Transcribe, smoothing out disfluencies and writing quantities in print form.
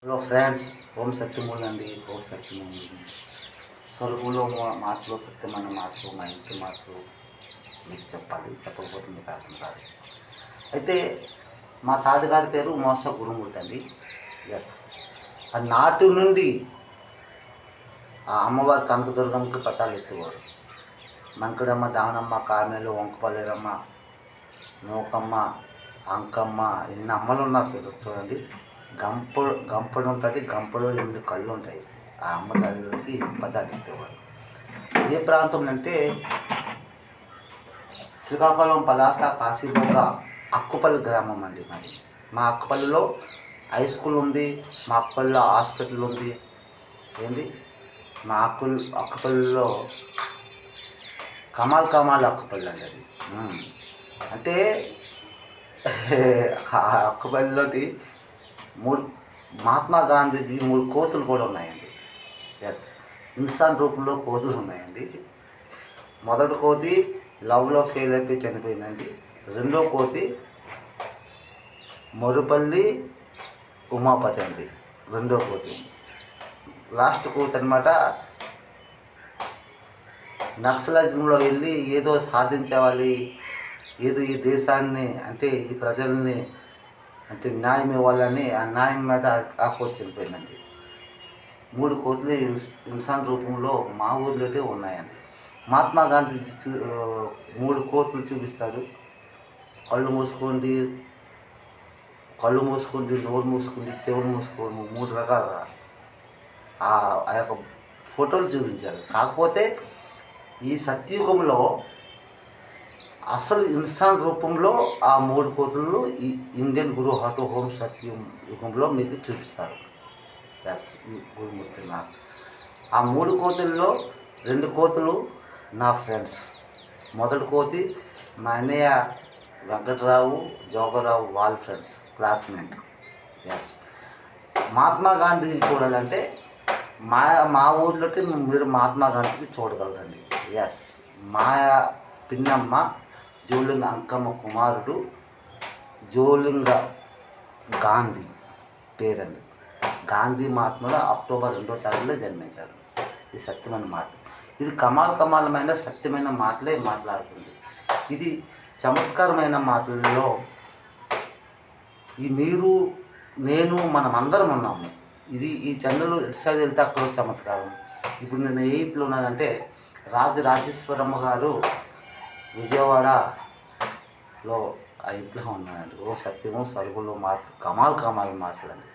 Hello friends, ఓం సత్యమూర్తి అండి. ఓం సత్యమూర్తి స్వర్గంలో మాటలు, సత్యమైన మాటలు, మా ఇంటి మాటలు మీకు చెప్పాలి. చెప్పకపోతే మీకు అర్థం కాదు. అయితే మా తాతగారి పేరు మోస గురుమూర్తి అండి. ఎస్, నాటి నుండి ఆ అమ్మవారి కనకదుర్గమ్మకి పతాలు ఎత్తేవారు. మంకుడమ్మ, దానమ్మ, కామెలు, వంకపల్లేరమ్మ, నూకమ్మ, అంకమ్మ, ఇన్ని అమ్మలు ఉన్నారు చూడండి. గంపడు ఉంటుంది. గంపలో 8 కళ్ళు ఉంటాయి. ఆ అమ్మ తల్లికి పతాలు ఎత్తేవారు. ఏ ప్రాంతం అంటే శ్రీకాకుళం, పలాస, కాశీబొగ్గ, అక్కుపల్లి గ్రామం అండి మరి. మా అక్కుపల్లిలో హై స్కూల్ ఉంది. మా అక్కుపల్లిలో హాస్పిటల్ ఉంది. ఏంటి మా అక్కుపల్లిలో కమాల్ అక్కుపల్లి అండి అది. అంటే అక్కుపల్లిలోటి 3 మహాత్మా గాంధీజీ 3 కోతులు కూడా ఉన్నాయండి. ఎస్, ఇన్సాన్ రూపంలో కోతులు ఉన్నాయండి. మొదటి కోతి లవ్లో ఫెయిల్ అయిపోయి చనిపోయిందండి. రెండో కోతి మొరుపల్లి ఉమాపతి అండి. రెండో కోతి. లాస్ట్ కోతి అనమాట నక్సలిజంలో వెళ్ళి ఏదో సాధించాలి, ఏదో ఈ దేశాన్ని అంటే ఈ ప్రజల్ని అంటే న్యాయం ఇవ్వాలని ఆ న్యాయం మీద ఆ కోతి చనిపోయిందండి. 3 కోతులు ఇన్సాన్ రూపంలో మా ఊర్లోనే ఉన్నాయండి. మహాత్మా గాంధీ 3 కోతులు చూపిస్తాడు. కళ్ళు మూసుకోండి, నోరు మూసుకోండి, చెవులు మూసుకోండి, 3 రకాలుగా ఆ యొక్క ఫోటోలు చూపించారు. కాకపోతే ఈ సత్యయుగంలో అసలు ఇన్సాన్ రూపంలో ఆ 3 కోతులను ఈ ఇండియన్ గురు హార్ట్ హోమ్ సత్యం యుగంలో మీకు చూపిస్తారు. ఎస్, గురుమూర్తి నాథ్. ఆ 3 కోతుల్లో 2 కోతులు నా ఫ్రెండ్స్. మొదటి కోతి మా అన్నయ్య వెంకటరావు, జోగరావు, వాళ్ళ friends, classmate. Yes, Mahatma Gandhi చూడాలంటే మా ఊర్లోకి మీరు మహాత్మా గాంధీకి చూడగలరండి. ఎస్, మా పిన్నమ్మ జోలింగ అంకమ్మ కుమారుడు జోలింగ గాంధీ పేరండి. గాంధీ మహాత్ముడు అక్టోబర్ 2వ తారీఖులో జన్మించాడు. ఇది సత్యమైన మాట. ఇది కమాలమైన సత్యమైన మాటలే మాట్లాడుతుంది. ఇది చమత్కారమైన మాటలలో ఈ మీరు నేను మనమందరం ఉన్నాము. ఇది ఈ ఛానల్ ఇటు సైడ్ వెళ్తే అక్కడ చమత్కారం. ఇప్పుడు నేను 8లో ఉన్నానంటే రాజేశ్వరమ్మ గారు విజయవాడలో ఆ ఇంట్లో ఉన్నానండి. ఓ సత్యము సరుగులో మాటలు కమాల్ మాటలండి.